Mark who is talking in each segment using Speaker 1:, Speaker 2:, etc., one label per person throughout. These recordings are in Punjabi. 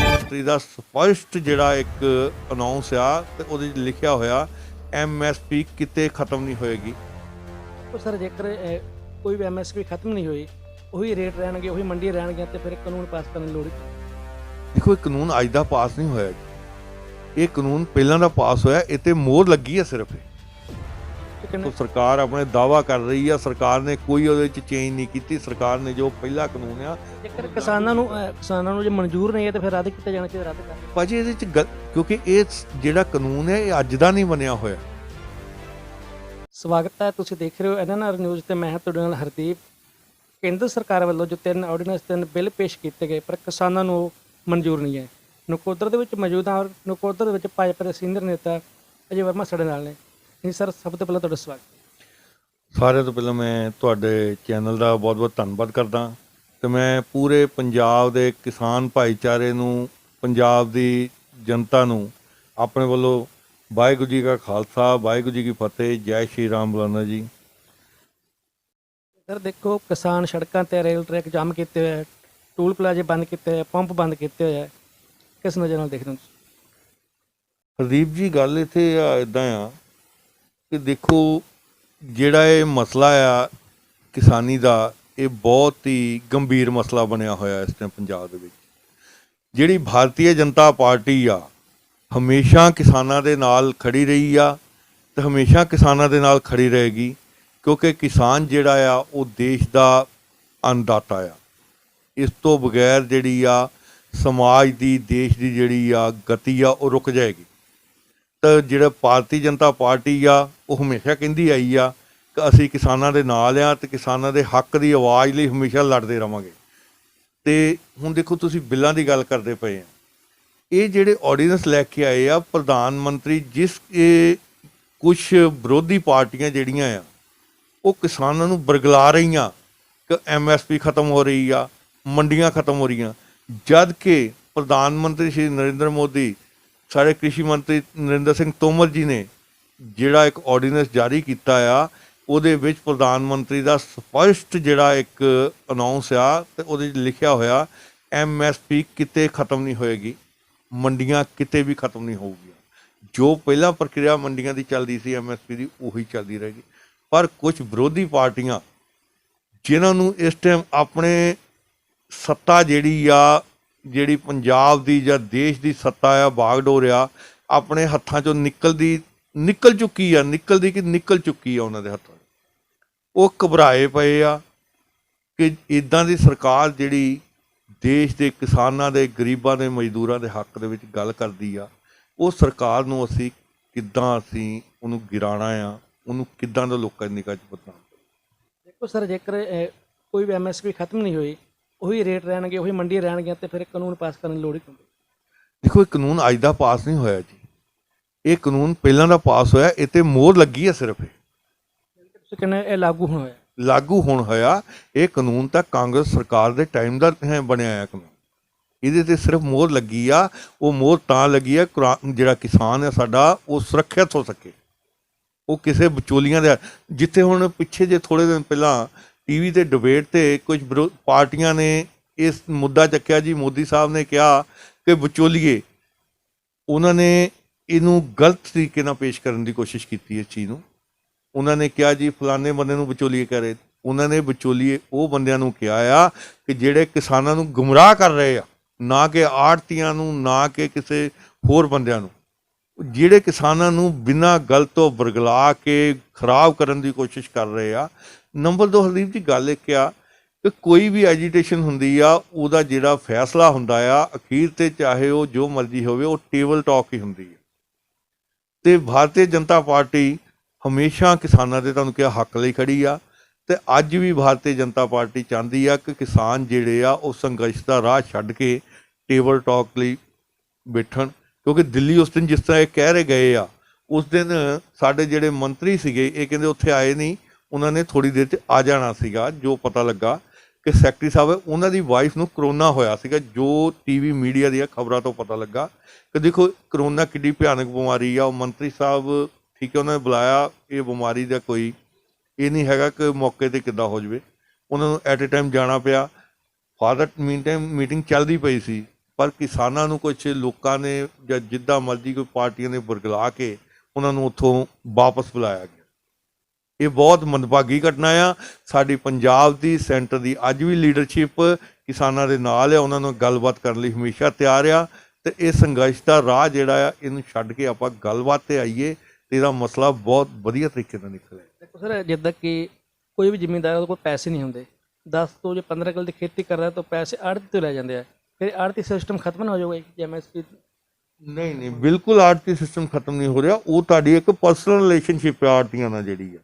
Speaker 1: ਮੰਤਰੀ ਦਾ ਸਪਸ਼ਟ ਜਿਹੜਾ ਇੱਕ ਅਨਾਉਂਸ ਆ ਤੇ ਉਹਦੇ 'ਚ ਲਿਖਿਆ ਹੋਇਆ MSP ਕਿਤੇ ਖਤਮ ਨਹੀਂ ਹੋਏਗੀ।
Speaker 2: तो सर जेकर कोई भी MSP खत्म नहीं हुई वही रेट रहणगे वही मंडी रहणगे तो फिर कानून पास करने की लोड़ की?
Speaker 1: ਦੇਖੋ ਇਹ ਕਾਨੂੰਨ ਅੱਜ ਦਾ ਪਾਸ ਨਹੀਂ ਹੋਇਆ ਜੀ, ਇਹ ਕਾਨੂੰਨ ਪਹਿਲਾਂ ਦਾ ਪਾਸ ਹੋਇਆ, ਇਹ ਤੇ ਮੋਹਰ ਲੱਗੀ ਆ ਸਿਰਫ।
Speaker 2: तो कहने-
Speaker 1: तो सरकार अपने दावा कर रही है, सरकार ने कोई ਉਹਦੇ 'ਚ ਚੇਂਜ ਨਹੀਂ ਕੀਤੀ। ਸਰਕਾਰ ਨੇ ਜੋ ਪਹਿਲਾ ਕਾਨੂੰਨ ਆ
Speaker 2: जेकर किसानों ਨੂੰ ਜੇ ਮਨਜ਼ੂਰ ਨਹੀਂ ਹੈ ਤੇ ਫਿਰ ਰੱਦ ਕੀਤਾ ਜਾਣਾ ਚਾਹੀਦਾ, ਰੱਦ ਕਰ।
Speaker 1: ਭਾਜੀ ਇਹਦੇ 'ਚ ਕਿਉਂਕਿ ਇਹ ਜਿਹੜਾ ਕਾਨੂੰਨ ਹੈ ਇਹ ਅੱਜ ਦਾ ਨਹੀਂ ਬਣਿਆ ਹੋਇਆ।
Speaker 2: ਸਵਾਗਤ ਹੈ, ਤੁਸੀਂ ਦੇਖ ਰਹੇ ਹੋ NNR ਨਿਊਜ਼ ਤੇ ਮੈਂ ਹਾਂ ਤੁਹਾਡੇ ਨਾਲ ਹਰਦੀਪ। ਕੇਂਦਰ ਸਰਕਾਰ ਵੱਲੋਂ ਜੋ 3 ਆਰਡੀਨੈਂਸ 3 ਬਿੱਲ ਪੇਸ਼ ਕੀਤੇ ਗਏ ਪਰ ਕਿਸਾਨਾਂ ਨੂੰ ਉਹ ਮਨਜ਼ੂਰ ਨਹੀਂ ਹੈ। ਨਕੋਦਰ ਦੇ ਵਿੱਚ ਮੌਜੂਦ ਹਾਂ ਔਰ ਨਕੋਦਰ ਦੇ ਵਿੱਚ ਭਾਜਪਾ ਦੇ ਸੀਨੀਅਰ ਨੇਤਾ ਅਜੇ ਵਰਮਾ ਸਾਡੇ ਨਾਲ ਨੇ। ਜੀ ਸਰ, ਸਭ ਤੋਂ ਪਹਿਲਾਂ ਤੁਹਾਡਾ ਸਵਾਗਤ।
Speaker 1: ਸਾਰਿਆਂ ਤੋਂ ਪਹਿਲਾਂ ਮੈਂ ਤੁਹਾਡੇ ਚੈਨਲ ਦਾ ਬਹੁਤ-ਬਹੁਤ ਧੰਨਵਾਦ ਕਰਦਾ ਤੇ ਮੈਂ ਪੂਰੇ ਪੰਜਾਬ ਦੇ ਕਿਸਾਨ ਭਾਈਚਾਰੇ ਨੂੰ, ਪੰਜਾਬ ਦੀ ਜਨਤਾ ਨੂੰ ਆਪਣੇ ਵੱਲੋਂ ਵਾਹਿਗੁਰੂ ਜੀ ਕਾ ਖਾਲਸਾ, ਵਾਹਿਗੁਰੂ ਜੀ ਕੀ ਫਤਿਹ, ਜੈ ਸ਼੍ਰੀ ਰਾਮ ਬੁਲਾਉਂਦਾ ਜੀ।
Speaker 2: ਸਰ ਦੇਖੋ, ਕਿਸਾਨ ਸੜਕਾਂ ਤੇ ਰੇਲ ਟਰੈਕ ਜਾਮ ਕੀਤੇ ਹੋਏ ਹੈ, ਟੂਲ ਪਲਾਜ਼ੇ ਬੰਦ ਕੀਤੇ ਹੋਏ, ਪੰਪ ਬੰਦ ਕੀਤੇ ਹੋਏ ਹੈ, ਕਿਸ ਨਜ਼ਰ ਨਾਲ ਦੇਖਦੇ ਹੋ ਤੁਸੀਂ?
Speaker 1: ਹਰਦੀਪ ਜੀ, ਗੱਲ ਇੱਥੇ ਇੱਦਾਂ ਆ ਕਿ ਦੇਖੋ ਜਿਹੜਾ ਇਹ ਮਸਲਾ ਆ ਕਿਸਾਨੀ ਦਾ, ਇਹ ਬਹੁਤ ਹੀ ਗੰਭੀਰ ਮਸਲਾ ਬਣਿਆ ਹੋਇਆ ਇਸ ਟਾਈਮ ਪੰਜਾਬ ਦੇ ਵਿੱਚ। ਜਿਹੜੀ ਭਾਰਤੀ ਜਨਤਾ ਪਾਰਟੀ ਆ ਹਮੇਸ਼ਾ ਕਿਸਾਨਾਂ ਦੇ ਨਾਲ ਖੜੀ ਰਹੀ ਆ ਤੇ ਹਮੇਸ਼ਾ ਕਿਸਾਨਾਂ ਦੇ ਨਾਲ ਖੜੀ ਰਹੇਗੀ, ਕਿਉਂਕਿ ਕਿਸਾਨ ਜਿਹੜਾ ਆ ਉਹ ਦੇਸ਼ ਦਾ ਅੰਨਦਾਤਾ ਆ। ਇਸ ਤੋਂ ਬਗੈਰ ਜਿਹੜੀ ਆ ਸਮਾਜ ਦੀ, ਦੇਸ਼ ਦੀ ਜਿਹੜੀ ਆ ਗਤੀ ਆ ਉਹ ਰੁਕ ਜਾਏਗੀ। ਤਾਂ ਜਿਹੜਾ ਭਾਰਤੀ ਜਨਤਾ ਪਾਰਟੀ ਆ ਉਹ ਹਮੇਸ਼ਾ ਕਹਿੰਦੀ ਆਈ ਆ ਕਿ ਅਸੀਂ ਕਿਸਾਨਾਂ ਦੇ ਨਾਲ ਆ ਤੇ ਕਿਸਾਨਾਂ ਦੇ ਹੱਕ ਦੀ ਆਵਾਜ਼ ਲਈ ਹਮੇਸ਼ਾ ਲੜਦੇ ਰਵਾਂਗੇ। ਤੇ ਹੁਣ ਦੇਖੋ, ਤੁਸੀਂ ਬਿੱਲਾਂ ਦੀ ਗੱਲ ਕਰਦੇ ਪਏ ਆ, ਇਹ ਜਿਹੜੇ ਆਰਡੀਨੈਂਸ ਲੈ ਕੇ ਆਏ ਆ ਪ੍ਰਧਾਨ ਮੰਤਰੀ, ਜਿਸ ਕੁਝ ਵਿਰੋਧੀ ਪਾਰਟੀਆਂ ਜਿਹੜੀਆਂ ਆ ਉਹ ਕਿਸਾਨਾਂ ਨੂੰ ਬਰਗਲਾ ਰਹੀਆਂ ਕਿ MSP ਖਤਮ ਹੋ ਰਹੀ ਆ, ਮੰਡੀਆਂ ਖਤਮ ਹੋ ਰਹੀਆਂ, ਜਦ ਕਿ ਪ੍ਰਧਾਨ ਮੰਤਰੀ ਸ਼੍ਰੀ ਨਰਿੰਦਰ ਮੋਦੀ, ਸਾਡੇ ਕ੍ਰਿਸ਼ੀ ਮੰਤਰੀ ਨਰਿੰਦਰ ਸਿੰਘ ਤੋਮਰ ਜੀ ਨੇ ਜਿਹੜਾ ਇੱਕ ਆਰਡੀਨੈਂਸ ਜਾਰੀ ਕੀਤਾ ਆ, ਉਹਦੇ ਵਿੱਚ ਪ੍ਰਧਾਨ ਮੰਤਰੀ ਦਾ ਸਪਸ਼ਟ ਜਿਹੜਾ ਇੱਕ ਅਨਾਉਂਸ ਆ ਤੇ ਉਹਦੇ 'ਚ ਲਿਖਿਆ ਹੋਇਆ MSP ਕਿਤੇ ਖਤਮ ਨਹੀਂ ਹੋਏਗੀ, ਮੰਡੀਆਂ ਕਿਤੇ ਵੀ ਖਤਮ ਨਹੀਂ ਹੋਊਗੀਆਂ। ਜੋ ਪਹਿਲਾਂ ਪ੍ਰਕਿਰਿਆ ਮੰਡੀਆਂ ਦੀ ਚੱਲਦੀ ਸੀ MSP ਦੀ, ਉਹੀ ਚੱਲਦੀ ਰਹੇਗੀ। ਪਰ ਕੁਝ ਵਿਰੋਧੀ ਪਾਰਟੀਆਂ ਜਿਨ੍ਹਾਂ ਨੂੰ ਇਸ ਟਾਈਮ ਆਪਣੇ ਸੱਤਾ ਜਿਹੜੀ ਪੰਜਾਬ ਦੀ ਜਾਂ ਦੇਸ਼ ਦੀ ਸੱਤਾ ਆ, ਬਾਗਡੋਰ ਆ, ਆਪਣੇ ਹੱਥਾਂ 'ਚੋਂ ਨਿਕਲ ਚੁੱਕੀ ਆ ਉਹਨਾਂ ਦੇ ਹੱਥੋਂ। ਉਹ ਘਬਰਾਏ ਪਏ ਆ ਕਿ ਇੱਦਾਂ ਦੀ ਸਰਕਾਰ ਜਿਹੜੀ ਦੇਸ਼ ਦੇ ਕਿਸਾਨਾਂ ਦੇ, ਗਰੀਬਾਂ ਦੇ, ਮਜ਼ਦੂਰਾਂ ਦੇ ਹੱਕ ਦੇ ਵਿੱਚ ਗੱਲ ਕਰਦੀ ਆ, ਉਹ ਸਰਕਾਰ ਨੂੰ ਅਸੀਂ ਉਹਨੂੰ ਗਿਰਾਣਾ ਆ, ਉਹਨੂੰ ਕਿੱਦਾਂ ਦਾ ਲੋਕਾਂ ਦੀ ਨਿਗਾਹ 'ਚ ਬਦਨਾਮ।
Speaker 2: ਦੇਖੋ ਸਰ, ਜੇਕਰ ਕੋਈ ਵੀ MSP ਖਤਮ ਨਹੀਂ ਹੋਈ ਉਹੀ ਰੇਟ ਰਹਿਣਗੇ, ਉਹੀ ਮੰਡੀ ਰਹਿਣਗੇ ਤੇ ਫਿਰ ਕਾਨੂੰਨ ਪਾਸ ਕਰਨ ਦੀ ਲੋੜ ਹੀ ਕਿਉਂ?
Speaker 1: ਦੇਖੋ ਇਹ ਕਾਨੂੰਨ ਅੱਜ ਦਾ ਪਾਸ ਨਹੀਂ ਹੋਇਆ ਜੀ, ਇਹ ਕਾਨੂੰਨ ਪਹਿਲਾਂ ਦਾ ਪਾਸ ਹੋਇਆ, ਇਹ ਤੇ ਮੋਹਰ ਲੱਗੀ ਆ ਸਿਰਫ।
Speaker 2: ਤੁਸੀਂ ਕਹਿੰਦੇ ਇਹ ਲਾਗੂ ਹੁਣ
Speaker 1: ਹੋਇਆ। ਇਹ ਕਾਨੂੰਨ ਤਾਂ ਕਾਂਗਰਸ ਸਰਕਾਰ ਦੇ ਟਾਈਮ ਦਾ ਬਣਿਆ ਆ ਕਾਨੂੰਨ, ਇਹਦੇ ਤੇ ਸਿਰਫ ਮੋਹਰ ਲੱਗੀ ਆ। ਉਹ ਮੋਹਰ ਤਾਂ ਲੱਗੀ ਆ ਜਿਹੜਾ ਕਿਸਾਨ ਆ ਸਾਡਾ ਉਹ ਸੁਰੱਖਿਅਤ ਹੋ ਸਕੇ, ਉਹ ਕਿਸੇ ਵਿਚੋਲੀਆਂ ਦੇ, ਜਿੱਥੇ ਹੁਣ ਪਿੱਛੇ ਜੇ ਥੋੜ੍ਹੇ ਦਿਨ ਪਹਿਲਾਂ TV ਤੇ ਡਿਬੇਟ ਤੇ ਕੁਝ ਪਾਰਟੀਆਂ ਨੇ ਇਸ ਮੁੱਦਾ ਚੱਕਿਆ ਜੀ। ਮੋਦੀ ਸਾਹਿਬ ਨੇ ਕਿਹਾ ਕਿ ਵਿਚੋਲੀਏ, ਉਹਨਾਂ ਨੇ ਇਹਨੂੰ ਗਲਤ ਤਰੀਕੇ ਨਾਲ ਪੇਸ਼ ਕਰਨ ਦੀ ਕੋਸ਼ਿਸ਼ ਕੀਤੀ ਇਸ ਚੀਜ਼ ਨੂੰ। ਉਹਨਾਂ ਨੇ ਕਿਹਾ ਜੀ ਫਲਾਣੇ ਬੰਦੇ ਨੂੰ ਵਿਚੋਲੀਏ ਕਰੇ। ਉਹਨਾਂ ਨੇ ਵਿਚੋਲੀਏ ਉਹ ਬੰਦਿਆਂ ਨੂੰ ਕਿਹਾ ਆ ਕਿ ਜਿਹੜੇ ਕਿਸਾਨਾਂ ਨੂੰ ਗੁੰਮਰਾਹ ਕਰ ਰਹੇ ਆ, ਨਾ ਕਿ ਆੜ੍ਹਤੀਆਂ ਨੂੰ, ਨਾ ਕਿ ਕਿਸੇ ਹੋਰ ਬੰਦਿਆਂ ਨੂੰ, ਜਿਹੜੇ ਕਿਸਾਨਾਂ ਨੂੰ ਬਿਨਾਂ ਗੱਲ ਤੋਂ ਬਰਗਲਾ ਕੇ ਖਰਾਬ ਕਰਨ ਦੀ ਕੋਸ਼ਿਸ਼ ਕਰ ਰਹੇ ਆ। ਨੰਬਰ 2 ਹਰਦੀਪ ਜੀ, ਗੱਲ ਇੱਕ ਆ ਕਿ ਕੋਈ ਵੀ ਐਜੀਟੇਸ਼ਨ ਹੁੰਦੀ ਆ, ਉਹਦਾ ਜਿਹੜਾ ਫੈਸਲਾ ਹੁੰਦਾ ਆ ਅਖੀਰ ਤੇ, ਚਾਹੇ ਉਹ ਜੋ ਮਰਜ਼ੀ ਹੋਵੇ, ਉਹ ਟੇਬਲ ਟਾਕ ਹੀ ਹੁੰਦੀ ਹੈ। ਤੇ ਭਾਰਤੀ ਜਨਤਾ ਪਾਰਟੀ ਹਮੇਸ਼ਾ ਕਿਸਾਨਾਂ ਦੇ, ਤੁਹਾਨੂੰ ਕਿਹਾ, ਹੱਕ ਲਈ ਖੜੀ ਆ। ਤੇ ਅੱਜ ਵੀ ਭਾਰਤੀ ਜਨਤਾ ਪਾਰਟੀ ਚਾਹੁੰਦੀ ਆ ਕਿ ਕਿਸਾਨ ਜਿਹੜੇ ਆ ਉਹ ਸੰਘਰਸ਼ ਦਾ ਰਾਹ ਛੱਡ ਕੇ ਟੇਬਲ ਟਾਕ ਲਈ ਬੈਠਣ, ਕਿਉਂਕਿ ਦਿੱਲੀ ਉਸ ਦਿਨ ਜਿਸ ਤਰ੍ਹਾਂ ਇਹ ਕਹਿ ਰਹੇ ਗਏ ਆ, ਉਸ ਦਿਨ ਸਾਡੇ ਜਿਹੜੇ ਮੰਤਰੀ ਸੀਗੇ ਇਹ ਕਹਿੰਦੇ ਉੱਥੇ ਆਏ ਨਹੀਂ, ਉਹਨਾਂ ਨੇ ਥੋੜ੍ਹੀ ਦੇਰ 'ਚ ਆ ਜਾਣਾ ਸੀਗਾ। ਜੋ ਪਤਾ ਲੱਗਾ ਕਿ ਸੈਕਟਰੀ ਸਾਹਿਬ, ਉਹਨਾਂ ਦੀ ਵਾਈਫ ਨੂੰ ਕਰੋਨਾ ਹੋਇਆ ਸੀਗਾ, ਜੋ TV ਮੀਡੀਆ ਦੀਆਂ ਖਬਰਾਂ ਤੋਂ ਪਤਾ ਲੱਗਾ ਕਿ ਦੇਖੋ ਕਰੋਨਾ ਕਿੱਡੀ ਭਿਆਨਕ ਬਿਮਾਰੀ ਆ। ਉਹ ਮੰਤਰੀ ਸਾਹਿਬ ਠੀਕ ਹੈ, ਉਹਨਾਂ ਨੇ ਬੁਲਾਇਆ, ਇਹ ਬਿਮਾਰੀ ਦਾ ਕੋਈ ਇਹ ਨਹੀਂ ਹੈਗਾ ਕਿ ਮੌਕੇ 'ਤੇ ਕਿੱਦਾਂ ਹੋ ਜਾਵੇ। ਉਹਨਾਂ ਨੂੰ ਐਟ ਏ ਟਾਈਮ ਜਾਣਾ ਪਿਆ। ਫਾਦਰ ਮੀਨ ਟਾਈਮ ਮੀਟਿੰਗ ਚੱਲਦੀ ਪਈ ਸੀ, ਪਰ ਕਿਸਾਨਾਂ ਨੂੰ ਕੁਛ ਲੋਕਾਂ ਨੇ ਜਾਂ ਜਿੱਦਾਂ ਮਰਜ਼ੀ ਕੋਈ ਪਾਰਟੀਆਂ ਨੇ ਬੁਰਗਲਾ ਕੇ ਉਹਨਾਂ ਨੂੰ ਉੱਥੋਂ ਵਾਪਸ ਬੁਲਾਇਆ ਗਿਆ। ਇਹ ਬਹੁਤ ਮੰਦਭਾਗੀ ਘਟਨਾ ਆ। ਸਾਡੀ ਪੰਜਾਬ ਦੀ ਸੈਂਟਰ ਦੀ ਅੱਜ ਵੀ ਲੀਡਰਸ਼ਿਪ ਕਿਸਾਨਾਂ ਦੇ ਨਾਲ ਆ, ਉਹਨਾਂ ਨੂੰ ਗੱਲਬਾਤ ਕਰਨ ਲਈ ਹਮੇਸ਼ਾ ਤਿਆਰ ਆ। ਤੇ ਇਹ ਸੰਘਰਸ਼ ਦਾ ਰਾਹ ਜਿਹੜਾ ਆ, ਇਹਨੂੰ ਛੱਡ ਕੇ ਆਪਾਂ ਗੱਲਬਾਤ ਤੇ ਆਈਏ ਤੇ ਇਹਦਾ ਮਸਲਾ ਬਹੁਤ ਵਧੀਆ ਤਰੀਕੇ ਨਾਲ ਨਿਕਲੇ।
Speaker 2: ਦੇਖੋ ਸਰ, ਜਿੱਦਾਂ ਕਿ ਕੋਈ ਵੀ ਜ਼ਿਮੀਂਦਾਰ ਉਹਦੇ ਕੋਲ ਪੈਸੇ ਨਹੀਂ ਹੁੰਦੇ, 10 ਤੋਂ ਜੇ 15 ਕਿੱਲੇ ਦੀ ਖੇਤੀ ਕਰਦਾ ਤਾਂ ਪੈਸੇ ਆੜ੍ਹਤੀ ਤੋਂ ਲੈ ਜਾਂਦੇ ਆ, ਫਿਰ ਆੜ੍ਹਤੀ ਸਿਸਟਮ ਖਤਮ ਨਾ ਹੋ ਜਾਊਗਾ ਜੀ MSP?
Speaker 1: ਨਹੀਂ, ਬਿਲਕੁਲ ਆੜਤੀ ਸਿਸਟਮ ਖਤਮ ਨਹੀਂ ਹੋ ਰਿਹਾ। ਉਹ ਤੁਹਾਡੀ ਇੱਕ ਪਰਸਨਲ ਰਿਲੇਸ਼ਨਸ਼ਿਪ ਹੈ ਆੜਤੀਆਂ ਨਾਲ ਜਿਹੜੀ ਆ।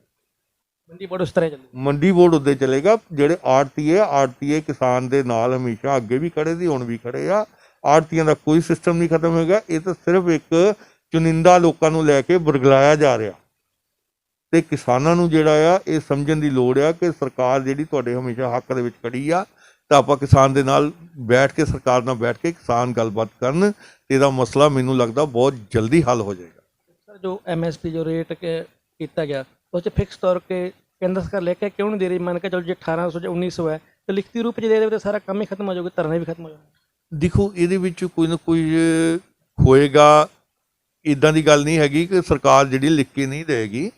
Speaker 2: ਮੰਡੀ ਬੋਰਡ ਉਸ ਤਰ੍ਹਾਂ ਚੱਲੂ?
Speaker 1: ਮੰਡੀ ਬੋਰਡ ਉੱਤੇ ਚਲੇਗਾ। ਜਿਹੜੇ ਆੜਤੀਏ ਕਿਸਾਨ ਦੇ ਨਾਲ ਹਮੇਸ਼ਾ ਅੱਗੇ ਵੀ ਖੜੇ ਸੀ, ਹੁਣ ਵੀ ਖੜੇ ਆ। ਆੜਤੀਆਂ ਦਾ ਕੋਈ ਸਿਸਟਮ ਨਹੀਂ ਖਤਮ ਹੋਏਗਾ। ਇਹ ਤਾਂ ਸਿਰਫ ਇੱਕ ਚੁਣਿੰਦਾ ਲੋਕਾਂ ਨੂੰ ਲੈ ਕੇ ਬੁਰਗਲਾਇਆ ਜਾ ਰਿਹਾ। ਤੇ ਕਿਸਾਨਾਂ ਨੂੰ ਜਿਹੜਾ ਆ ਇਹ ਸਮਝਣ ਦੀ ਲੋੜ ਆ ਕਿ ਸਰਕਾਰ ਜਿਹੜੀ ਤੁਹਾਡੇ ਹਮੇਸ਼ਾ ਹੱਕ ਦੇ ਵਿੱਚ ਖੜੀ ਆ, ਤਾਂ ਆਪਾਂ ਕਿਸਾਨ ਦੇ ਨਾਲ ਬੈਠ ਕੇ, ਸਰਕਾਰ ਨਾਲ ਬੈਠ ਕੇ ਕਿਸਾਨ ਗੱਲਬਾਤ ਕਰਨ ਤੇ ਇਹਦਾ ਮਸਲਾ ਮੈਨੂੰ ਲੱਗਦਾ ਬਹੁਤ ਜਲਦੀ ਹੱਲ ਹੋ ਜਾਏਗਾ।
Speaker 2: ਸਰ, ਜੋ MSP ਜੋ ਰੇਟ ਕੀਤਾ ਗਿਆ ਉਹ 'ਚ ਫਿਕਸ ਤੌਰ ਤੇ ਕੇਂਦਰ ਸਰਕਾਰ ਲੈ ਕੇ ਕਿਉਂ ਨਹੀਂ ਦੇ ਰਹੀ? ਮੰਨ ਕੇ ਚਲੋ ਜੇ 1800 ਜਾਂ 1900 ਹੈ ਤਾਂ ਲਿਖਤੀ ਰੂਪ 'ਚ ਦੇ ਦੇਵੇ ਤਾਂ ਸਾਰਾ ਕੰਮ ਹੀ ਖਤਮ ਹੋ ਜਾਊਗਾ, ਧਰਨਾ ਵੀ ਖਤਮ ਹੋ ਜਾਊਗਾ।
Speaker 1: ਦੇਖੋ, ਇਹਦੇ ਵਿੱਚ ਕੋਈ ਨਾ ਕੋਈ ਹੋਏਗਾ। ਇੱਦਾਂ ਦੀ ਗੱਲ ਨਹੀਂ ਹੈਗੀ ਕਿ ਸਰਕਾਰ ਜਿਹੜੀ ਲਿਖ ਕੇ ਨਹੀਂ ਦੇਗੀ।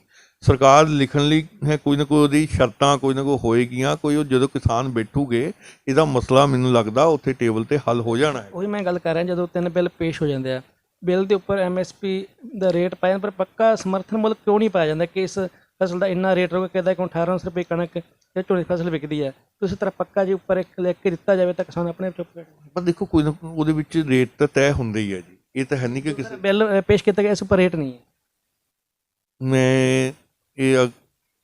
Speaker 1: ਸਰਕਾਰ ਲਿਖਣ ਲਈ ਹੈ, ਕੋਈ ਨਾ ਕੋਈ ਉਹਦੀ ਸ਼ਰਤਾਂ ਕੋਈ ਨਾ ਕੋਈ ਹੋਏਗੀਆਂ। ਕੋਈ ਉਹ ਜਦੋਂ ਕਿਸਾਨ ਬੈਠੂਗੇ ਇਹਦਾ ਮਸਲਾ ਮੈਨੂੰ ਲੱਗਦਾ ਉੱਥੇ ਟੇਬਲ ਤੇ ਹੱਲ ਹੋ ਜਾਣਾ ਹੈ।
Speaker 2: ਉਹੀ ਮੈਂ ਗੱਲ ਕਰ ਰਿਹਾ, ਜਦੋਂ 3 ਬਿੱਲ ਪੇਸ਼ ਹੋ ਜਾਂਦੇ ਆ, ਬਿੱਲ ਦੇ ਉੱਪਰ MSP ਦਾ ਰੇਟ ਪਾਇਆ ਪਰ ਪੱਕਾ ਸਮਰਥਨ ਮੁੱਲ ਕਿਉਂ ਨਹੀਂ ਪਾਇਆ ਜਾਂਦਾ ਕਿ ਇਸ ਫਸਲ ਦਾ ਇੰਨਾ ਰੇਟ ਹੋਗਾ? ਕਹਿੰਦਾ ਕਿ 1800 ਰੁਪਏ ਕਣਕ ਜਾਂ ਝੋਨੇ ਦੀ ਫਸਲ ਵਿਕਦੀ ਹੈ, ਤੁਸੀਂ ਤਰ੍ਹਾਂ ਪੱਕਾ ਜੇ ਉੱਪਰ ਇੱਕ ਲਿਖ ਕੇ ਦਿੱਤਾ ਜਾਵੇ ਤਾਂ ਕਿਸਾਨ ਆਪਣੇ ਚੁੱਪ ਕਰ।
Speaker 1: ਪਰ ਦੇਖੋ, ਕੋਈ ਨਾ ਉਹਦੇ ਵਿੱਚ ਰੇਟ ਤਾਂ ਤੈਅ ਹੁੰਦੇ ਹੀ ਹੈ ਜੀ। ਇਹ ਤਾਂ ਹੈ ਨਹੀਂ ਕਿ ਕਿਸੇ
Speaker 2: ਬਿੱਲ ਪੇਸ਼ ਕੀਤਾ ਗਿਆ ਇਸ ਉੱਪਰ ਰੇਟ ਨਹੀਂ ਹੈ।
Speaker 1: ਮੈਂ ਇਹ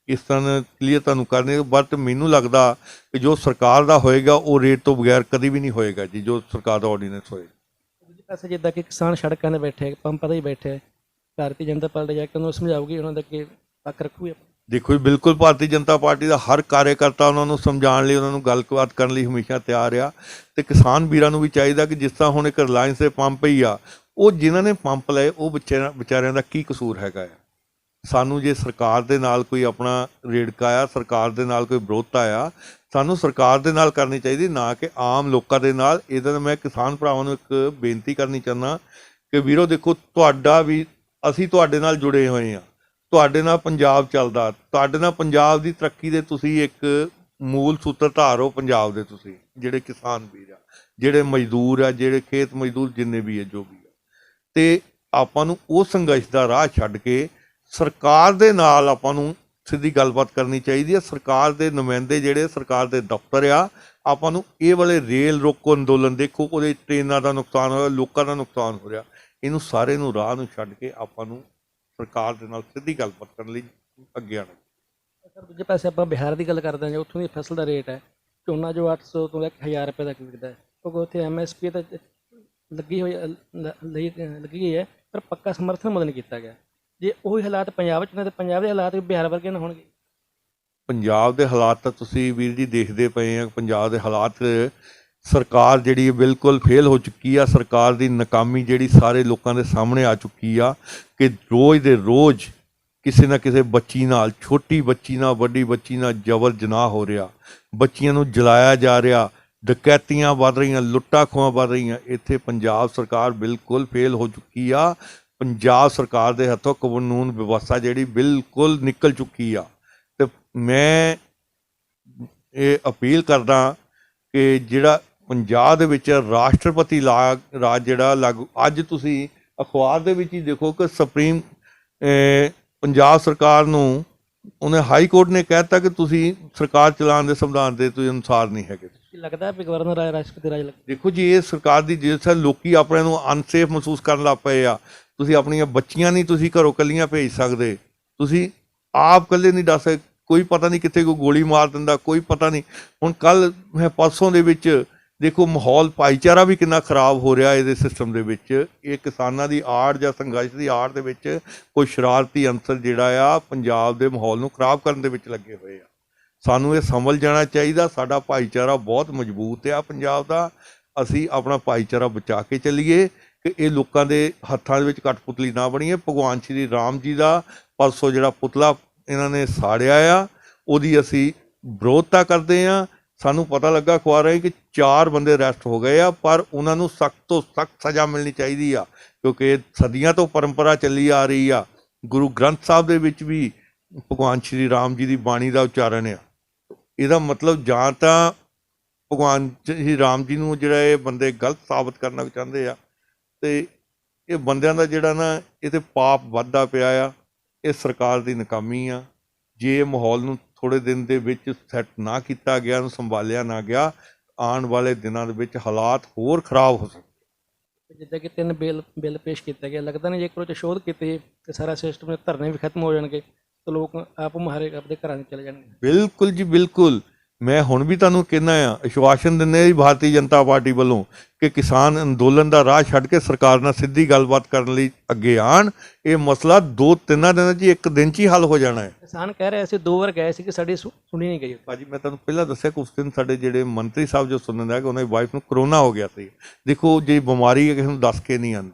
Speaker 1: ਇਸ ਤਰ੍ਹਾਂ ਕਲੀਅਰ ਤੁਹਾਨੂੰ ਕਰਨੇ, ਬਟ ਮੈਨੂੰ ਲੱਗਦਾ ਕਿ ਜੋ ਸਰਕਾਰ ਦਾ ਹੋਏਗਾ ਉਹ ਰੇਟ ਤੋਂ ਬਗੈਰ ਕਦੀ ਵੀ ਨਹੀਂ ਹੋਏਗਾ ਜੀ, ਜੋ ਸਰਕਾਰ ਦਾ ਆਰਡੀਨੈਂਸ ਹੋਏਗਾ।
Speaker 2: ਦੂਜੇ ਪਾਸੇ ਜਿੱਦਾਂ ਕਿ ਕਿਸਾਨ ਸੜਕਾਂ 'ਤੇ ਬੈਠੇ, ਪੰਪਾਂ 'ਤੇ ਹੀ ਬੈਠੇ, ਭਾਰਤੀ ਜਨਤਾ ਪਾਰਟੀ ਜਾ ਕੇ ਉਹਨੂੰ ਸਮਝਾਊਗੀ, ਉਹਨਾਂ ਦਾ ਅੱਗੇ ਪੱਖ ਰੱਖੂਗੀ।
Speaker 1: ਦੇਖੋ ਜੀ, ਬਿਲਕੁਲ ਭਾਰਤੀ ਜਨਤਾ ਪਾਰਟੀ ਦਾ ਹਰ ਕਾਰਜਕਰਤਾ ਉਹਨਾਂ ਨੂੰ ਸਮਝਾਉਣ ਲਈ, ਉਹਨਾਂ ਨੂੰ ਗੱਲਬਾਤ ਕਰਨ ਲਈ ਹਮੇਸ਼ਾ ਤਿਆਰ ਆ। ਤੇ ਕਿਸਾਨ ਵੀਰਾਂ ਨੂੰ ਵੀ ਚਾਹੀਦਾ ਕਿ ਜਿਸ ਤਰ੍ਹਾਂ ਹੁਣ ਇੱਕ ਰਿਲਾਇੰਸ ਦੇ ਪੰਪ ਹੀ ਆ, ਉਹ ਜਿਨ੍ਹਾਂ ਨੇ ਪੰਪ ਲਏ ਉਹ ਵਿਚਾਰਿਆਂ ਦਾ ਕੀ ਕਸੂਰ ਹੈਗਾ ਆ? ਸਾਨੂੰ ਜੇ ਸਰਕਾਰ ਦੇ ਨਾਲ ਕੋਈ ਆਪਣਾ ਰੇੜਕਾ ਆ, ਸਰਕਾਰ ਦੇ ਨਾਲ ਕੋਈ ਵਿਰੋਧਤਾ ਆ, ਸਾਨੂੰ ਸਰਕਾਰ ਦੇ ਨਾਲ ਕਰਨੀ ਚਾਹੀਦੀ, ਨਾ ਕਿ ਆਮ ਲੋਕਾਂ ਦੇ ਨਾਲ। ਇਹਦਾ ਮੈਂ ਕਿਸਾਨ ਭਰਾਵਾਂ ਨੂੰ ਇੱਕ ਬੇਨਤੀ ਕਰਨੀ ਚਾਹੁੰਦਾ ਕਿ ਵੀਰੋ ਦੇਖੋ, ਤੁਹਾਡਾ ਵੀ ਅਸੀਂ ਤੁਹਾਡੇ ਨਾਲ ਜੁੜੇ ਹੋਏ ਹਾਂ। ਤੁਹਾਡੇ ਨਾਲ ਪੰਜਾਬ ਚੱਲਦਾ, ਤੁਹਾਡੇ ਨਾਲ ਪੰਜਾਬ ਦੀ ਤਰੱਕੀ ਦੇ ਤੁਸੀਂ ਇੱਕ ਮੂਲ ਸੂਤਰਧਾਰ ਹੋ ਪੰਜਾਬ ਦੇ। ਤੁਸੀਂ ਜਿਹੜੇ ਕਿਸਾਨ ਵੀਰ ਆ, ਜਿਹੜੇ ਮਜ਼ਦੂਰ ਆ, ਜਿਹੜੇ ਖੇਤ ਮਜ਼ਦੂਰ ਜਿੰਨੇ ਵੀ ਆ, ਜੋ ਵੀ ਆ, ਤੇ ਆਪਾਂ ਨੂੰ ਉਹ ਸੰਘਰਸ਼ ਦਾ ਰਾਹ ਛੱਡ ਕੇ ਸਰਕਾਰ ਦੇ ਨਾਲ ਆਪਾਂ ਨੂੰ ਸਿੱਧੀ ਗੱਲਬਾਤ ਕਰਨੀ ਚਾਹੀਦੀ ਹੈ। ਸਰਕਾਰ ਦੇ ਨੁਮਾਇੰਦੇ ਜਿਹੜੇ ਸਰਕਾਰ ਦੇ ਦਫ਼ਤਰ ਆ, ਆਪਾਂ ਨੂੰ ਇਹ ਵਾਲੇ ਰੇਲ ਰੋਕੋ ਅੰਦੋਲਨ, ਦੇਖੋ ਉਹਦੇ ਟ੍ਰੇਨਾਂ ਦਾ ਨੁਕਸਾਨ ਹੋਇਆ, ਲੋਕਾਂ ਦਾ ਨੁਕਸਾਨ ਹੋ ਰਿਹਾ, ਇਹਨੂੰ ਸਾਰੇ ਨੂੰ ਰਾਹ ਨੂੰ ਛੱਡ ਕੇ ਆਪਾਂ ਨੂੰ ਸਰਕਾਰ ਦੇ ਨਾਲ ਸਿੱਧੀ ਗੱਲਬਾਤ ਕਰਨ ਲਈ ਅੱਗੇ ਆਉਣਾ।
Speaker 2: ਸਰ, ਦੂਜੇ ਪਾਸੇ ਆਪਾਂ ਬਿਹਾਰ ਦੀ ਗੱਲ ਕਰਦੇ ਹਾਂ, ਉੱਥੋਂ ਦੀ ਫਸਲ ਦਾ ਰੇਟ ਹੈ ਝੋਨਾ ਜੋ 800 ਤੋਂ ਲੈ ਕੇ 1000 ਰੁਪਏ ਤੱਕ ਵਿਕਦਾ ਹੈ, ਕਿਉਂਕਿ ਉੱਥੇ MSP ਤਾਂ ਲੱਗੀ ਹੋਈ ਹੈ ਪਰ ਪੱਕਾ ਸਮਰਥਨ ਮੁੱਲ ਨਹੀਂ ਕੀਤਾ ਗਿਆ। ਜੇ ਉਹੀ ਹਾਲਾਤ ਪੰਜਾਬ 'ਚ ਨੇ ਤਾਂ ਪੰਜਾਬ ਦੇ ਹਾਲਾਤ ਵੀ ਬਿਹਾਰ ਵਰਗੇ ਨਾ ਹੋਣਗੇ।
Speaker 1: ਪੰਜਾਬ ਦੇ ਹਾਲਾਤ ਤਾਂ ਤੁਸੀਂ ਵੀਰ ਜੀ ਦੇਖਦੇ ਪਏ ਆ। ਪੰਜਾਬ ਦੇ ਹਾਲਾਤ, ਸਰਕਾਰ ਜਿਹੜੀ ਬਿਲਕੁਲ ਫੇਲ ਹੋ ਚੁੱਕੀ ਆ। ਸਰਕਾਰ ਦੀ ਨਾਕਾਮੀ ਜਿਹੜੀ ਸਾਰੇ ਲੋਕਾਂ ਦੇ ਸਾਹਮਣੇ ਆ ਚੁੱਕੀ ਆ ਕਿ ਰੋਜ਼ ਦੇ ਰੋਜ਼ ਕਿਸੇ ਨਾ ਕਿਸੇ ਬੱਚੀ ਨਾਲ, ਛੋਟੀ ਬੱਚੀ ਨਾਲ, ਵੱਡੀ ਬੱਚੀ ਨਾਲ ਜ਼ਬਰ ਜਨਾਹ ਹੋ ਰਿਹਾ, ਬੱਚੀਆਂ ਨੂੰ ਜਲਾਇਆ ਜਾ ਰਿਹਾ, ਡਕੈਤੀਆਂ ਵੱਧ ਰਹੀਆਂ, ਲੁੱਟਾਂ ਖੋਹਾਂ ਵੱਧ ਰਹੀਆਂ। ਇੱਥੇ ਪੰਜਾਬ ਸਰਕਾਰ ਬਿਲਕੁਲ ਫੇਲ ਹੋ ਚੁੱਕੀ ਆ। ਪੰਜਾਬ ਸਰਕਾਰ ਦੇ ਹੱਥੋਂ ਕਾਨੂੰਨ ਵਿਵਸਥਾ ਜਿਹੜੀ ਬਿਲਕੁਲ ਨਿਕਲ ਚੁੱਕੀ ਆ। ਤੇ ਮੈਂ ਇਹ ਅਪੀਲ ਕਰਦਾ ਕਿ ਜਿਹੜਾ ਪੰਜਾਬ ਦੇ ਵਿੱਚ ਰਾਸ਼ਟਰਪਤੀ ਰਾਜ ਜਿਹੜਾ ਲਾਗੂ, ਅੱਜ ਤੁਸੀਂ ਅਖਬਾਰ ਦੇ ਵਿੱਚ ਹੀ ਦੇਖੋ ਕਿ ਪੰਜਾਬ ਸਰਕਾਰ ਨੂੰ ਉਹਨੇ ਹਾਈ ਕੋਰਟ ਨੇ ਕਹਿ ਦਿੱਤਾ ਕਿ ਤੁਸੀਂ ਸਰਕਾਰ ਚਲਾਉਣ ਦੇ ਸੰਵਿਧਾਨ ਦੇ ਤੁਸੀਂ ਅਨੁਸਾਰ ਨਹੀਂ ਹੈਗੇ।
Speaker 2: ਲੱਗਦਾ ਵੀ ਗਵਰਨਰ ਰਾਜ ਰਾਸ਼ਟਰਪਤੀ ਰਾਜ
Speaker 1: ਦੇਖੋ ਜੀ, ਇਹ ਸਰਕਾਰ ਦੀ ਜਿਸ ਤਰ੍ਹਾਂ ਲੋਕੀ ਆਪਣੇ ਨੂੰ ਅਨਸੇਫ ਮਹਿਸੂਸ ਕਰਨ ਲੱਗ ਪਏ ਆ। ਤੁਸੀਂ ਆਪਣੀਆਂ ਬੱਚੀਆਂ ਨਹੀਂ ਤੁਸੀਂ ਘਰੋਂ ਇਕੱਲੀਆਂ ਭੇਜ ਸਕਦੇ, ਤੁਸੀਂ ਆਪ ਇਕੱਲੇ ਨਹੀਂ ਦੱਸ ਸਕਦੇ। ਕੋਈ ਪਤਾ ਨਹੀਂ ਕਿੱਥੇ ਕੋਈ ਗੋਲੀ ਮਾਰ ਦਿੰਦਾ, ਕੋਈ ਪਤਾ ਨਹੀਂ। ਹੁਣ ਕੱਲ੍ਹ ਮੈਂ ਪਰਸੋਂ ਦੇ ਵਿੱਚ ਦੇਖੋ ਮਾਹੌਲ ਭਾਈਚਾਰਾ ਵੀ ਕਿੰਨਾ ਖਰਾਬ ਹੋ ਰਿਹਾ ਇਹਦੇ ਸਿਸਟਮ ਦੇ ਵਿੱਚ। ਇਹ ਕਿਸਾਨਾਂ ਦੀ ਆੜ ਜਾਂ ਸੰਘਰਸ਼ ਦੀ ਆੜ ਦੇ ਵਿੱਚ ਕੋਈ ਸ਼ਰਾਰਤੀ ਅੰਸਰ ਜਿਹੜਾ ਆ ਪੰਜਾਬ ਦੇ ਮਾਹੌਲ ਨੂੰ ਖਰਾਬ ਕਰਨ ਦੇ ਵਿੱਚ ਲੱਗੇ ਹੋਏ ਆ। ਸਾਨੂੰ ਇਹ ਸਮਝ ਜਾਣਾ ਚਾਹੀਦਾ, ਸਾਡਾ ਭਾਈਚਾਰਾ ਬਹੁਤ ਮਜ਼ਬੂਤ ਆ ਪੰਜਾਬ ਦਾ। ਅਸੀਂ ਆਪਣਾ ਭਾਈਚਾਰਾ ਬਚਾ ਕੇ ਚੱਲੀਏ ਕਿ ਇਹ ਲੋਕਾਂ ਦੇ ਹੱਥਾਂ ਦੇ ਵਿੱਚ ਕਠਪੁਤਲੀ ਨਾ ਬਣੀਏ। ਭਗਵਾਨ ਸ਼੍ਰੀ ਰਾਮ ਜੀ ਦਾ ਪਰਸੋਂ ਜਿਹੜਾ ਪੁਤਲਾ ਇਹਨਾਂ ਨੇ ਸਾੜਿਆ ਆ, ਉਹਦੀ ਅਸੀਂ ਵਿਰੋਧ ਤਾਂ ਕਰਦੇ ਆ। ਸਾਨੂੰ ਪਤਾ ਲੱਗਾ ਅਖਬਾਰ ਰਾਹੀਂ ਕਿ 4 ਬੰਦੇ ਅਰੈਸਟ ਹੋ ਗਏ ਆ, ਪਰ ਉਹਨਾਂ ਨੂੰ ਸਖਤ ਤੋਂ ਸਖਤ ਸਜ਼ਾ ਮਿਲਣੀ ਚਾਹੀਦੀ ਆ, ਕਿਉਂਕਿ ਇਹ ਸਦੀਆਂ ਤੋਂ ਪਰੰਪਰਾ ਚੱਲੀ ਆ ਰਹੀ ਆ। ਗੁਰੂ ਗ੍ਰੰਥ ਸਾਹਿਬ ਦੇ ਵਿੱਚ ਵੀ ਭਗਵਾਨ ਸ਼੍ਰੀ ਰਾਮ ਜੀ ਦੀ ਬਾਣੀ ਦਾ ਉਚਾਰਨ ਆ। ਇਹਦਾ ਮਤਲਬ ਜਾਂ ਤਾਂ ਭਗਵਾਨ ਸ਼੍ਰੀ ਰਾਮ ਜੀ ਨੂੰ ਜਿਹੜਾ ਇਹ ਬੰਦੇ ਗਲਤ ਸਾਬਤ ਕਰਨਾ ਚਾਹੁੰਦੇ ਆ, ਤੇ ਇਹ ਬੰਦਿਆਂ ਦਾ ਜਿਹੜਾ ਨਾ ਇਹ 'ਤੇ ਪਾਪ ਵੱਧਦਾ ਪਿਆ ਆ। ਇਹ ਸਰਕਾਰ ਦੀ ਨਾਕਾਮੀ ਆ। ਜੇ ਇਹ ਮਾਹੌਲ ਨੂੰ ਥੋੜ੍ਹੇ ਦਿਨ ਦੇ ਵਿੱਚ ਸੈੱਟ ਨਾ ਕੀਤਾ ਗਿਆ, ਇਹਨੂੰ ਸੰਭਾਲਿਆ ਨਾ ਗਿਆ, ਆਉਣ ਵਾਲੇ ਦਿਨਾਂ ਦੇ ਵਿੱਚ ਹਾਲਾਤ ਹੋਰ ਖਰਾਬ ਹੋ ਸਕਦੇ।
Speaker 2: ਜਿੱਦਾਂ ਕਿ 3 ਬਿੱਲ ਪੇਸ਼ ਕੀਤੇ ਗਏ, ਲੱਗਦਾ ਨਹੀਂ ਜੇਕਰ ਉਹ 'ਚ ਸ਼ੋਧ ਕੀਤੀ ਤੇ ਸਾਰਾ ਸਿਸਟਮ ਦੇ ਧਰਨੇ ਵੀ ਖਤਮ ਹੋ ਜਾਣਗੇ ਤੇ ਲੋਕ ਆਪ ਮੁਹਾਰੇ ਆਪਣੇ ਘਰਾਂ ਨੂੰ ਚਲੇ ਜਾਣਗੇ।
Speaker 1: ਬਿਲਕੁਲ ਜੀ ਬਿਲਕੁਲ। ਮੈਂ ਹੁਣ ਵੀ ਤੁਹਾਨੂੰ ਕਹਿੰਦਾ ਆ, ਆਸ਼ਵਾਸਨ ਦਿੰਦੇ ਜੀ ਭਾਰਤੀ ਜਨਤਾ ਪਾਰਟੀ ਵੱਲੋਂ ਕਿ ਕਿਸਾਨ ਅੰਦੋਲਨ ਦਾ ਰਾਹ ਛੱਡ ਕੇ ਸਰਕਾਰ ਨਾਲ ਸਿੱਧੀ ਗੱਲਬਾਤ ਕਰਨ ਲਈ ਅੱਗੇ ਆਉਣ। ਇਹ ਮਸਲਾ 2-3 ਦਿਨਾਂ 'ਚ 1 ਦਿਨ 'ਚ ਹੀ ਹੱਲ ਹੋ ਜਾਣਾ ਹੈ।
Speaker 2: ਕਿਸਾਨ ਕਹਿ ਰਹੇ ਸੀ 2 ਵਾਰ ਗਏ ਸੀ ਕਿ ਸਾਡੀ ਸੁਣੀ ਨਹੀਂ ਗਈ।
Speaker 1: ਭਾਜੀ ਮੈਂ ਤੁਹਾਨੂੰ ਪਹਿਲਾਂ ਦੱਸਿਆ ਕਿ ਉਸ ਦਿਨ ਸਾਡੇ ਜਿਹੜੇ ਮੰਤਰੀ ਸਾਹਿਬ ਜੋ ਸੁਣਨ ਦਾ ਕਿ ਉਹਨਾਂ ਦੀ ਵਾਈਫ ਨੂੰ ਕਰੋਨਾ ਹੋ ਗਿਆ ਸੀ। ਦੇਖੋ ਜੇ ਬਿਮਾਰੀ ਹੈ ਕਿਸੇ ਨੂੰ ਦੱਸ ਕੇ ਨਹੀਂ ਆਉਂਦੀ,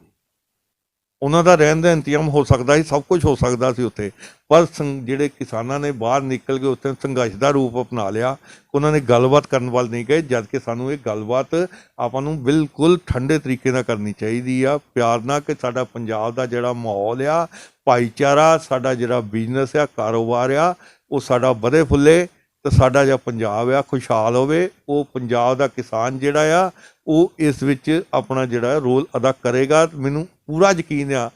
Speaker 1: ਉਹਨਾਂ ਦਾ ਰਹਿਣ ਦਾ ਇੰਤਜ਼ਾਮ ਹੋ ਸਕਦਾ ਸੀ, ਸਭ ਕੁਝ ਹੋ ਸਕਦਾ ਸੀ ਉੱਥੇ, ਪਰ ਜਿਹੜੇ ਕਿਸਾਨਾਂ ਨੇ ਬਾਹਰ ਨਿਕਲ ਕੇ ਉੱਥੇ ਸੰਘਰਸ਼ ਦਾ ਰੂਪ ਅਪਣਾ ਲਿਆ। ਉਹਨਾਂ ਨੇ ਗੱਲਬਾਤ ਕਰਨ ਵੱਲ ਨਹੀਂ ਗਏ, ਜਦ ਕਿ ਸਾਨੂੰ ਇਹ ਗੱਲਬਾਤ ਆਪਾਂ ਨੂੰ ਬਿਲਕੁਲ ਠੰਡੇ ਤਰੀਕੇ ਨਾਲ ਕਰਨੀ ਚਾਹੀਦੀ ਆ, ਪਿਆਰ ਨਾਲ, ਕਿ ਸਾਡਾ ਪੰਜਾਬ ਦਾ ਜਿਹੜਾ ਮਾਹੌਲ ਆ, ਭਾਈਚਾਰਾ, ਸਾਡਾ ਜਿਹੜਾ ਬਿਜ਼ਨਸ ਆ, ਕਾਰੋਬਾਰ ਆ, ਉਹ ਸਾਡਾ ਵਧੇ ਫੁੱਲੇ ਤੇ ਸਾਡਾ ਜਿਹੜਾ ਪੰਜਾਬ ਆ ਖੁਸ਼ਹਾਲ ਹੋਵੇ। ਉਹ ਪੰਜਾਬ ਦਾ ਕਿਸਾਨ ਜਿਹੜਾ ਆ ਉਹ ਇਸ ਵਿੱਚ ਆਪਣਾ ਜਿਹੜਾ ਰੋਲ ਅਦਾ ਕਰੇਗਾ। ਮੈਨੂੰ ਪੂਰਾ ਯਕੀਨ ਆ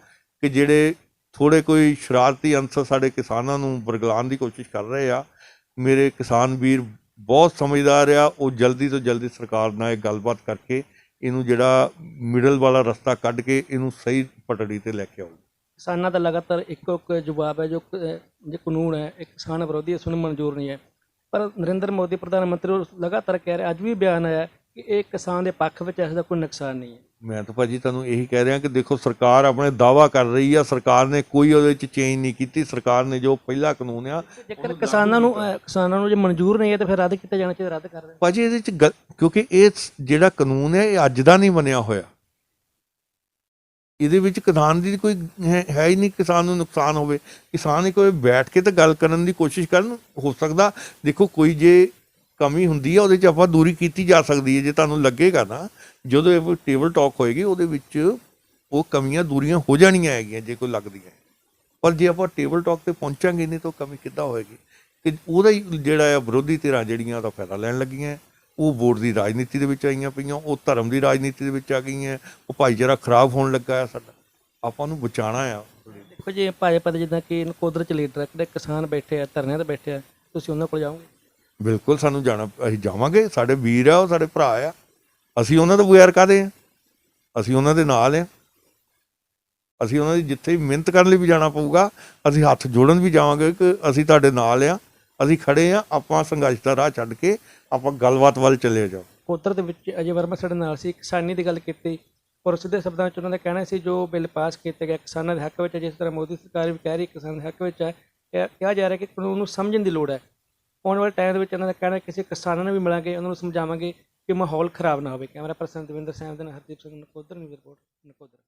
Speaker 1: ਕਿ ਜਿਹੜੇ ਥੋੜ੍ਹੇ ਕੋਈ ਸ਼ਰਾਰਤੀ ਅੰਸਰ ਸਾਡੇ ਕਿਸਾਨਾਂ ਨੂੰ ਬਰਗਲਾਉਣ ਦੀ ਕੋਸ਼ਿਸ਼ ਕਰ ਰਹੇ ਆ, ਮੇਰੇ ਕਿਸਾਨ ਵੀਰ ਬਹੁਤ ਸਮਝਦਾਰ ਆ, ਉਹ ਜਲਦੀ ਤੋਂ ਜਲਦੀ ਸਰਕਾਰ ਨਾਲ ਇਹ ਗੱਲਬਾਤ ਕਰਕੇ ਇਹਨੂੰ ਜਿਹੜਾ ਮਿਡਲ ਵਾਲਾ ਰਸਤਾ ਕੱਢ ਕੇ ਇਹਨੂੰ ਸਹੀ ਪਟੜੀ 'ਤੇ ਲੈ ਕੇ ਆਊ।
Speaker 2: ਕਿਸਾਨਾਂ ਦਾ ਲਗਾਤਾਰ ਇੱਕੋ ਇੱਕ ਜਵਾਬ ਹੈ, ਜੋ ਕਾਨੂੰਨ ਹੈ ਇਹ ਕਿਸਾਨ ਵਿਰੋਧੀ, ਇਸ ਨੂੰ ਮਨਜ਼ੂਰ ਨਹੀਂ ਹੈ। ਪਰ ਨਰਿੰਦਰ ਮੋਦੀ ਪ੍ਰਧਾਨ ਮੰਤਰੀ ਉਹ ਲਗਾਤਾਰ ਕਹਿ ਰਹੇ, ਅੱਜ ਵੀ ਬਿਆਨ ਆਇਆ ਕਿ ਇਹ ਕਿਸਾਨ ਦੇ ਪੱਖ ਵਿੱਚ ਇਸ ਦਾ ਕੋਈ ਨੁਕਸਾਨ ਨਹੀਂ ਹੈ। ਮੈਂ
Speaker 1: ਤਾਂ ਭਾਜੀ ਤੁਹਾਨੂੰ ਇਹੀ ਕਹਿ ਰਿਹਾ ਕਿ ਦੇਖੋ ਸਰਕਾਰ ਆਪਣੇ ਦਾਅਵਾ ਕਰ ਰਹੀ ਆ, ਸਰਕਾਰ ਨੇ ਕੋਈ ਉਹਦੇ ਵਿੱਚ ਚੇਂਜ ਨਹੀਂ ਕੀਤੀ। ਸਰਕਾਰ ਨੇ ਜੋ ਪਹਿਲਾ ਕਾਨੂੰਨ ਆ,
Speaker 2: ਜੇਕਰ ਕਿਸਾਨਾਂ ਨੂੰ ਜੇ ਮਨਜ਼ੂਰ ਨਹੀਂ ਹੈ ਤਾਂ ਫਿਰ ਰੱਦ ਕੀਤਾ ਜਾਣਾ ਚਾਹੀਦਾ, ਰੱਦ ਕਰ ਦੇਣ
Speaker 1: ਭਾਜੀ ਇਹਦੇ 'ਚ ਕਿਉਂਕਿ ਇਹ ਜਿਹੜਾ ਕਾਨੂੰਨ ਹੈ ਇਹ ਅੱਜ ਦਾ ਨਹੀਂ ਬਣਿਆ ਹੋਇਆ। ਇਹਦੇ ਵਿੱਚ ਕਿਸਾਨ ਦੀ ਕੋਈ ਹੈ ਹੀ ਨਹੀਂ, ਕਿਸਾਨ ਨੂੰ ਨੁਕਸਾਨ ਹੋਵੇ। ਕਿਸਾਨ ਹੀ ਕੋਈ ਬੈਠ ਕੇ ਤਾਂ ਗੱਲ ਕਰਨ ਦੀ ਕੋਸ਼ਿਸ਼ ਕਰਨ। ਹੋ ਸਕਦਾ ਦੇਖੋ ਕੋਈ ਜੇ ਕਮੀ ਹੁੰਦੀ ਆ ਉਹਦੇ 'ਚ ਆਪਾਂ ਦੂਰੀ ਕੀਤੀ ਜਾ ਸਕਦੀ ਹੈ। ਜੇ ਤੁਹਾਨੂੰ ਲੱਗੇਗਾ ਨਾ ਜਦੋਂ ਇਹ ਟੇਬਲ ਟਾਕ ਹੋਏਗੀ ਉਹਦੇ ਵਿੱਚ ਉਹ ਕਮੀਆਂ ਦੂਰੀਆਂ ਹੋ ਜਾਣੀਆਂ ਹੈਗੀਆਂ ਜੇ ਕੋਈ ਲੱਗਦੀਆਂ। ਪਰ ਜੇ ਆਪਾਂ ਟੇਬਲ ਟਾਕ 'ਤੇ ਪਹੁੰਚਾਂਗੇ ਨਹੀਂ ਤਾਂ ਉਹ ਕਮੀ ਕਿੱਦਾਂ ਹੋਏਗੀ? ਕਿ ਉਹਦਾ ਹੀ ਜਿਹੜਾ ਆ ਵਿਰੋਧੀ ਧਿਰਾਂ ਜਿਹੜੀਆਂ ਉਹਦਾ ਫਾਇਦਾ ਲੈਣ ਲੱਗੀਆਂ। ਉਹ ਵੋਟ ਦੀ ਰਾਜਨੀਤੀ ਦੇ ਵਿੱਚ ਆਈਆਂ ਪਈਆਂ, ਉਹ ਧਰਮ ਦੀ ਰਾਜਨੀਤੀ ਦੇ ਵਿੱਚ ਆ ਗਈਆਂ, ਉਹ ਭਾਈਚਾਰਾ ਖਰਾਬ ਹੋਣ ਲੱਗਾ ਆ ਸਾਡਾ। ਆਪਾਂ ਨੂੰ ਬਚਾਉਣਾ ਆ।
Speaker 2: ਦੇਖੋ ਜੀ ਭਾਜਪਾ ਦੇ ਜਿੱਦਾਂ ਕਿ ਨਕੋਦਰ 'ਚ ਲੀਡਰ ਜਿਹੜੇ ਕਿਸਾਨ ਬੈਠੇ ਆ, ਧਰਨਿਆਂ 'ਤੇ ਬੈਠੇ ਆ, ਤੁਸੀਂ ਉਹਨਾਂ ਕੋਲ ਜਾਓਗੇ?
Speaker 1: ਬਿਲਕੁਲ ਸਾਨੂੰ ਜਾਣਾ, ਅਸੀਂ ਜਾਵਾਂਗੇ। ਸਾਡੇ ਵੀਰ ਆ, ਉਹ ਸਾਡੇ ਭਰਾ ਆ, ਅਸੀਂ ਉਹਨਾਂ ਤੋਂ ਬਗੈਰ ਕਾਹਦੇ ਆ? ਅਸੀਂ ਉਹਨਾਂ ਦੇ ਨਾਲ ਆ। ਅਸੀਂ ਉਹਨਾਂ ਦੀ ਜਿੱਥੇ ਮਿਹਨਤ ਕਰਨ ਲਈ ਵੀ ਜਾਣਾ ਪਊਗਾ, ਅਸੀਂ ਹੱਥ ਜੋੜਨ ਵੀ ਜਾਵਾਂਗੇ ਕਿ ਅਸੀਂ ਤੁਹਾਡੇ ਨਾਲ ਆ, ਅਸੀਂ ਖੜੇ ਆ। ਆਪਾਂ ਸੰਘਰਸ਼ ਦਾ ਰਾਹ ਛੱਡ ਕੇ ਆਪਾਂ ਗੱਲਬਾਤ ਵੱਲ ਚੱਲੇ ਜਾਓ।
Speaker 2: ਨਕੋਦਰ ਦੇ ਵਿੱਚ ਅਜੇ ਵਰਮਾ ਸਾਡੇ ਨਾਲ ਸੀ, ਕਿਸਾਨੀ ਦੀ ਗੱਲ ਕੀਤੀ ਔਰ ਸਿੱਧੇ ਸ਼ਬਦਾਂ ਵਿੱਚ ਉਹਨਾਂ ਦਾ ਕਹਿਣਾ ਸੀ ਜੋ ਬਿੱਲ ਪਾਸ ਕੀਤੇ ਗਏ ਕਿਸਾਨਾਂ ਦੇ ਹੱਕ ਵਿੱਚ, ਜਿਸ ਤਰ੍ਹਾਂ ਮੋਦੀ ਸਰਕਾਰ ਵੀ ਕਹਿ ਰਹੀ ਕਿਸਾਨਾਂ ਦੇ ਹੱਕ ਵਿੱਚ ਹੈ, ਕਿਹਾ ਜਾ ਰਿਹਾ ਕਿ ਕਾਨੂੰਨ ਨੂੰ ਸਮਝਣ ਦੀ ਲੋੜ ਹੈ। ਆਉਣ ਵਾਲੇ ਟਾਈਮ ਦੇ ਵਿੱਚ ਉਹਨਾਂ ਦਾ ਕਹਿਣਾ ਕਿਸੇ ਕਿਸਾਨਾਂ ਨੂੰ ਵੀ ਮਿਲਾਂਗੇ, ਉਹਨਾਂ ਨੂੰ ਸਮਝਾਵਾਂਗੇ ਕਿ ਮਾਹੌਲ ਖਰਾਬ ਨਾ ਹੋਵੇ। ਕੈਮਰਾ ਪਰਸਨ ਦਵਿੰਦਰ ਸਿੰਘ ਦੇ ਨਾਲ ਹਰਦੀਪ ਸਿੰਘ, ਨਕੋਦਰ ਨਿਊਜ਼ ਰਿਪੋਰਟ, ਨਕੋਦਰ।